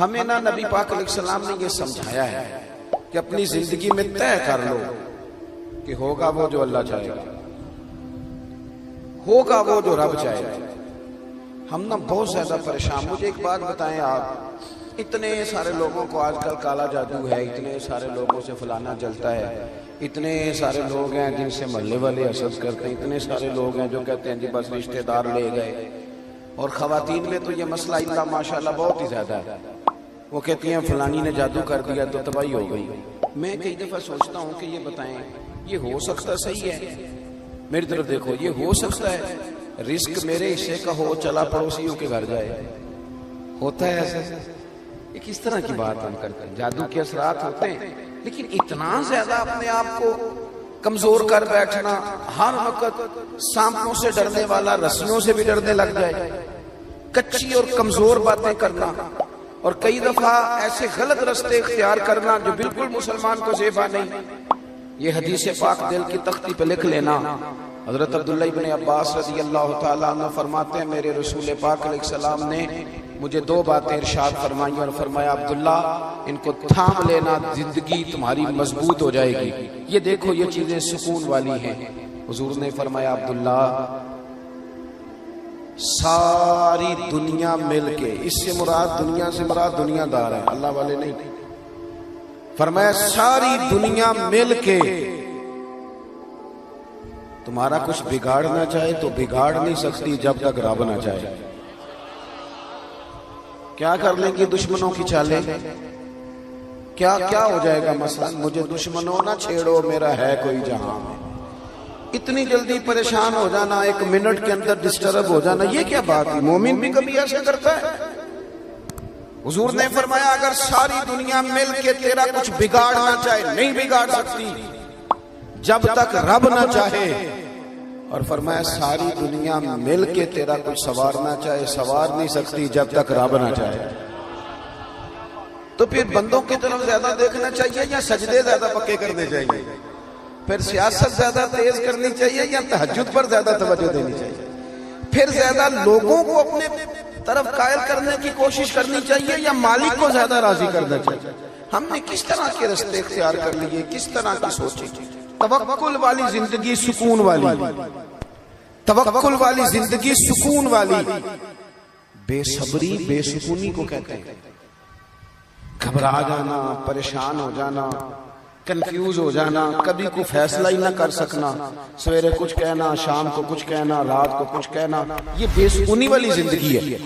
ہمیں نہ نبی پاک علیہ السلام نے یہ سمجھایا ہے کہ اپنی زندگی میں طے کر لو کہ ہوگا وہ جو اللہ چاہے گا، ہوگا وہ جو رب چاہے گا۔ ہم نا بہت زیادہ پریشان۔ مجھے ایک بات بتائیں آپ، اتنے سارے لوگوں کو آج کل کالا جادو ہے، اتنے سارے لوگوں سے فلانا جلتا ہے، اتنے سارے لوگ ہیں جن سے محلے والے حسد کرتے ہیں، اتنے سارے لوگ ہیں جو کہتے ہیں جی بس رشتہ دار لے گئے، اور خواتین میں تو یہ مسئلہ اللہ ماشاءاللہ بہت ہی زیادہ ہے۔ وہ کہتی ہیں فلانی نے جادو کر دیا تو تباہی ہو گئی۔ میں کئی دفعہ سوچتا ہوں کہ یہ بتائیں یہ ہو سکتا صحیح ہے؟ میری طرف دیکھو، یہ ہو سکتا ہے رزق میرے حصے کا ہو چلا پڑوسیوں کے گھر جائے؟ ہوتا ہے ایسا؟ یہ کس طرح کی بات ہم کرتے ہیں؟ جادو کے اثرات ہوتے ہیں، لیکن اتنا زیادہ اپنے آپ کو کمزور کر بیٹھنا، ہر وقت سانپوں سے ڈرنے والا رسیوں سے بھی ڈرنے لگ جائے، کچی اور کمزور باتیں کرنا، اور کئی دفعہ ایسے غلط رستے اختیار کرنا جو بالکل مسلمان کو زیبا نہیں۔ یہ حدیث پاک دل کی تختی پہ لکھ لینا۔ حضرت عبداللہ ابن عباس رضی اللہ تعالیٰ عنہ فرماتے ہیں میرے رسول پاک علیہ السلام نے مجھے دو باتیں ارشاد فرمائیں اور فرمایا عبداللہ ان کو تھام لینا، زندگی تمہاری مضبوط ہو جائے گی۔ یہ دیکھو یہ چیزیں سکون والی ہیں۔ حضور نے فرمایا عبداللہ ساری دنیا مل کے، اس سے مراد دنیا سے مراد دنیا دار ہے، اللہ والے نہیں، فرمایا ساری دنیا مل کے تمہارا کچھ بگاڑنا چاہے تو بگاڑ نہیں سکتی جب تک رب نہ چاہے۔ کیا کر لیں گے دشمنوں کی چالیں؟ کیا ہو جائے گا مثلا؟ مجھے دشمنوں نہ چھیڑو میرا ہے کوئی جہاں میں۔ اتنی جلدی پریشان ہو جانا، ایک منٹ کے اندر ڈسٹرب ہو جانا، یہ کیا بات ہے؟ مومن بھی کبھی ایسے کرتا ہے؟ حضور نے فرمایا اگر ساری دنیا مل کے تیرا کچھ بگاڑنا چاہے نہیں بگاڑ سکتی جب تک رب نہ چاہے، اور فرمایا ساری دنیا مل کے تیرا کچھ سنوارنا چاہے سنوار نہیں سکتی جب تک رب نہ چاہے۔ تو پھر بندوں کی طرف زیادہ دیکھنا چاہیے یا سجدے زیادہ پکے کرنے چاہیے؟ پھر سیاست زیادہ تیز کرنی چاہیے یا تہجد پر زیادہ توجہ دینی چاہیے؟ پھر زیادہ لوگوں کو اپنے طرف قائل کرنے کی کوشش کرنی چاہیے یا مالک کو زیادہ راضی کرنا چاہیے؟ ہم نے کس طرح کے رستے اختیار کر لیے، کس طرح کی سوچی؟ توکل والی زندگی سکون والی، توکل والی زندگی سکون والی۔ بے صبری بے سکونی کو کہتے ہیں، گھبرا جانا، پریشان ہو جانا، کنفیوز ہو جانا، کبھی کوئی فیصلہ ہی نہ کر سکنا، سویرے کچھ کہنا، شام کو کچھ کہنا، رات کو کچھ کہنا، یہ بے سکونی والی زندگی ہے۔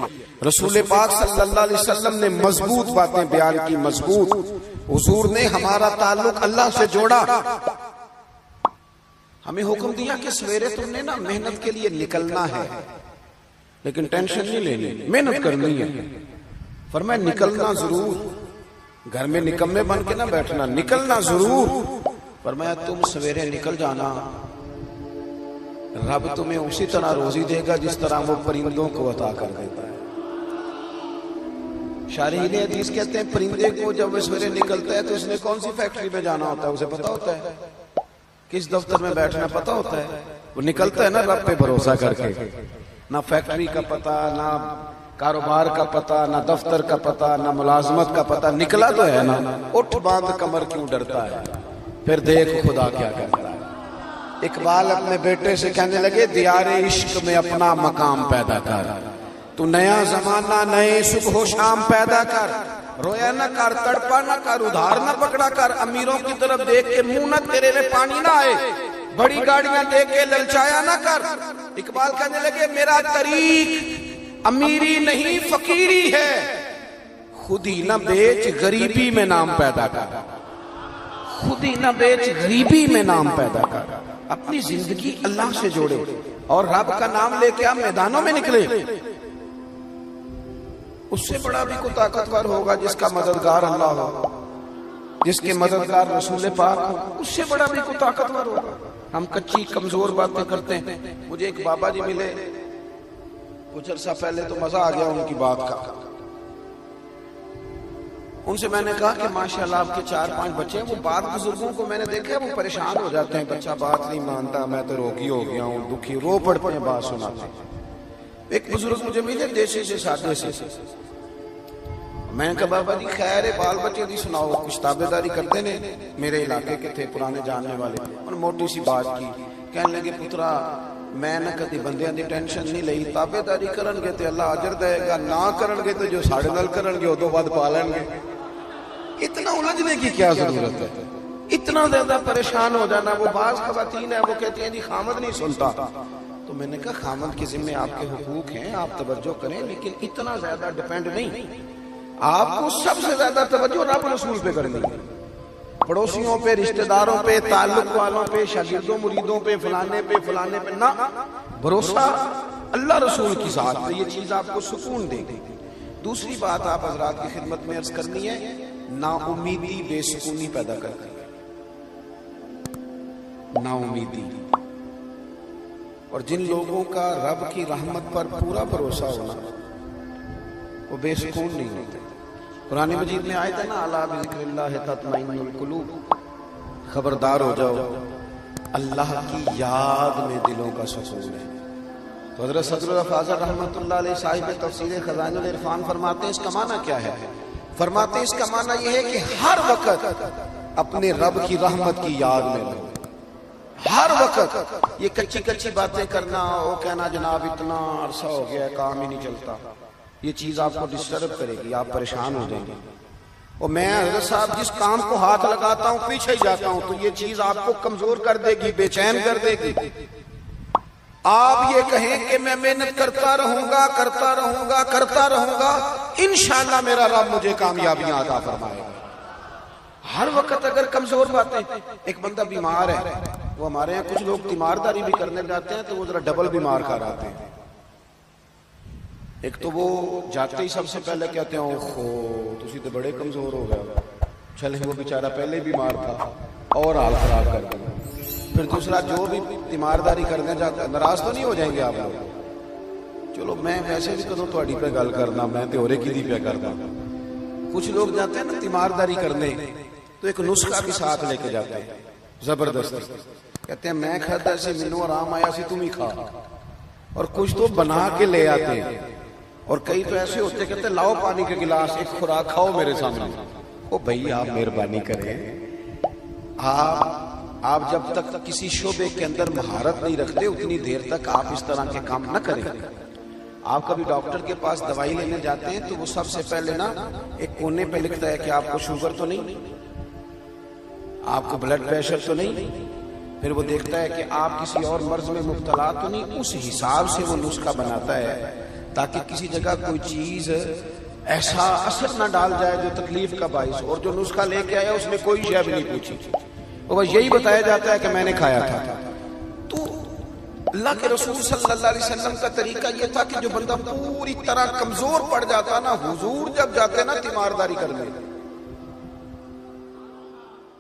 رسول پاک صلی اللہ علیہ وسلم نے مضبوط باتیں بیان کی، مضبوط۔ حضور نے ہمارا تعلق اللہ سے جوڑا، ہمیں حکم دیا کہ سویرے تم نے نا محنت کے لیے نکلنا ہے، لیکن ٹینشن نہیں لینی، محنت کرنی ہے۔ فرمایا نکلنا ضرور، گھر میں نکمے بن کے نہ بیٹھنا، نکلنا ضرور۔ فرمایا تم سویرے نکل جانا، رب تمہیں اسی طرح روزی دے گا جس طرح وہ پرندوں کو عطا کر دیتا ہے۔ شارحین حدیث کہتے ہیں پرندے کو جب وہ سویرے نکلتا ہے تو اس نے کون سی فیکٹری میں جانا ہوتا ہے اسے پتا ہوتا ہے، کس دفتر میں بیٹھنا پتا ہوتا ہے، وہ نکلتا ہے نا رب پہ بھروسہ کر کے، نہ فیکٹری کا پتا، نہ کاروبار کا پتا، نہ دفتر کا پتا، نہ ملازمت کا پتا، نکلا تو ہے نا۔ اٹھ باندھ کمر کیوں ڈرتا ہے، پھر دیکھ خدا کیا کرتا ہے۔ اقبال اپنے بیٹے سے کہنے لگے دیار عشق میں اپنا مقام پیدا کر، تو نیا زمانہ نئے صبح و شام پیدا کر، رویا نہ کر، تڑپا نہ کر، ادھار نہ پکڑا کر، امیروں کی طرف دیکھ کے منہ نہ تیرے میں پانی نہ آئے، بڑی گاڑیاں دیکھ کے للچایا نہ کر۔ اقبال کہنے لگے میرا طریق امیری نہیں فقیری ہے، خود ہی نہ بیچ غریبی میں نام پیدا کر، خود ہی نہ بیچ غریبی میں نام پیدا کر۔ اپنی زندگی اللہ سے جوڑے اور رب کا نام لے کے آپ میدانوں میں نکلے۔ اس سے بڑا بھی کوئی طاقتور ہوگا جس کا مددگار اللہ ہو، جس کے مددگار رسول پاک ہو، اس سے بڑا بھی کوئی طاقتور ہوگا۔ ہم کچی کمزور باتیں کرتے ہیں۔ مجھے ایک بابا جی ملے کچھ عرصہ پہلے، تو مزہ آ گیا ان کی بات کا۔ ان سے میں نے کہا کہ ماشاءاللہ آپ کے 4-5 بچے ہیں۔ وہ بعض بزرگوں کو میں نے دیکھا وہ پریشان ہو جاتے ہیں، بچہ بات نہیں مانتا، میں تو روگی ہو گیا ہوں، دکھی، رو پڑتے ہیں بات سناتے ہیں۔ ایک بزرگ مجھے ملے دیسی سے سادے سے، میں نے کہا بابا جی خیر بال بچے دی سناؤ, کچھ تابے داری کرتے نے؟ میرے علاقے کے تھے پرانے جاننے والے, انہوں نے موٹی سی بات کی, کہنے لگے پترا میں نہ کدی بندیاں دی ٹینشن نہیں لئی, تابے داری کرن گے تے اللہ اجر دے گا, نہ کرن گے تو جو ساڑے نال کرن گے ادو بعد پا لیں گے. اتنا الجھنے کی کیا ضرورت ہے, اتنا زیادہ پریشان ہو جانا. وہ بعض خواتین ہیں وہ کہتی ہیں جی خامد نہیں سنتا, تو میں نے کہا خامد کے ذمہ آپ کے حقوق ہیں, آپ توجہ کریں, لیکن اتنا زیادہ ڈیپینڈ نہیں. آپ کو سب سے زیادہ توجہ رب رسول پہ کرنی ہے, پڑوسیوں پہ, رشتہ داروں پہ, تعلق والوں پہ, شاگردوں مریدوں پہ, فلانے پہ نہ, بھروسہ اللہ رسول کی ذات پہ. یہ چیز آپ کو سکون دے گی. دوسری بات آپ حضرات کی خدمت میں عرض کرنی ہے, نا امیدی بے سکونی پیدا کرتی ہے. نا امیدی, اور جن لوگوں کا رب کی رحمت پر پورا بھروسہ ہونا وہ بے سکون نہیں ہوتے. قرآن مجید میں آیت ہے نا, الا بذکر اللہ تطمئن القلوب, خبردار ہو جاؤ اللہ کی یاد میں دلوں کا سکون ہے. تو حضرت صدر الحفاظ رحمۃ اللہ علیہ صاحب تفسیر خزائن العرفان فرماتے ہیں اس کا معنی کیا ہے؟ فرماتے ہیں اس کا معنی یہ ہے کہ ہر وقت اپنے رب کی رحمت کی یاد میں رہو. ہر وقت یہ کچی کچی باتیں کرنا, وہ کہنا جناب اتنا عرصہ ہو گیا کام ہی نہیں چلتا, یہ چیز آپ کو ڈسٹرب کرے گی, آپ پریشان ہو جائیں گے. اور میں حضرت صاحب جس کام کو ہاتھ لگاتا ہوں پیچھے ہی جاتا ہوں, تو یہ چیز آپ کو کمزور کر دے گی, بے چین کر دے گی. آپ یہ کہیں کہ میں محنت کرتا رہوں گا, انشاءاللہ میرا رب مجھے کامیابیاں عطا فرمائے گا. ہر وقت اگر کمزور باتیں, ایک بندہ بیمار ہے, وہ ہمارے یہاں کچھ لوگ تیمارداری بھی کرنے جاتے ہیں تو وہ ذرا ڈبل بیمار کر آتے ہیں. ایک تو وہ جاتے ہی سب سے پہلے کہتے ہیں اوہو تسی تو بڑے کمزور ہو گئے, چلے وہ بیچارہ پہلے ہی بیمار تھا اور حال خراب کر دیا. پھر دوسرا جو بھی تیمارداری کرنے جاتا ہے, ناراض تو نہیں ہو جائیں گے آپ لوگ؟ چلو میں ویسے بھی کدوں تہاڈی پہ گل کرنا, میں تے ہورے کی پہ کرنا. کچھ لوگ جاتے ہیں نا تیمارداری کرنے تو ایک نسخہ بھی ساتھ لے کے جاتے ہیں زبردستی, کہتے ہیں میں کھاتا سی مینوں آرام آیا سی تم ہی کھا, اور کچھ تو بنا کے لے آتے ہیں. اور کئی تو ایسے ہوتے کہتے ہیں لاؤ پانی کے گلاس, ایک خوراک کھاؤ میرے سامنے. او بھائی آپ مہربانی کریں, آپ جب تک کسی شعبے کے اندر مہارت نہیں رکھتے اتنی دیر تک آپ اس طرح کے کام نہ کریں. آپ کبھی ڈاکٹر کے پاس دوائی لینے جاتے ہیں تو وہ سب سے پہلے نا ایک کونے پہ لکھتا ہے کہ آپ کو شوگر تو نہیں, آپ کو بلڈ پریشر تو نہیں, پھر وہ دیکھتا ہے کہ آپ کسی اور مرض میں مبتلا تو نہیں. اس حساب سے وہ نسخہ بناتا ہے تاکہ کسی جگہ کوئی چیز ایسا اثر نہ ڈال جائے جو تکلیف کا باعث ہو. اور جو نسخہ لے کے آیا اس نے کوئی شے بھی نہیں پوچھی, وہ بس یہی بتایا جاتا ہے کہ میں نے کھایا تھا. تو اللہ کے رسول صلی اللہ علیہ وسلم کا طریقہ یہ تھا کہ جو بندہ پوری طرح کمزور پڑ جاتا نا, حضور جب جاتے نا تیمارداری کرنے,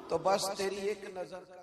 تو بس تیری ایک نظر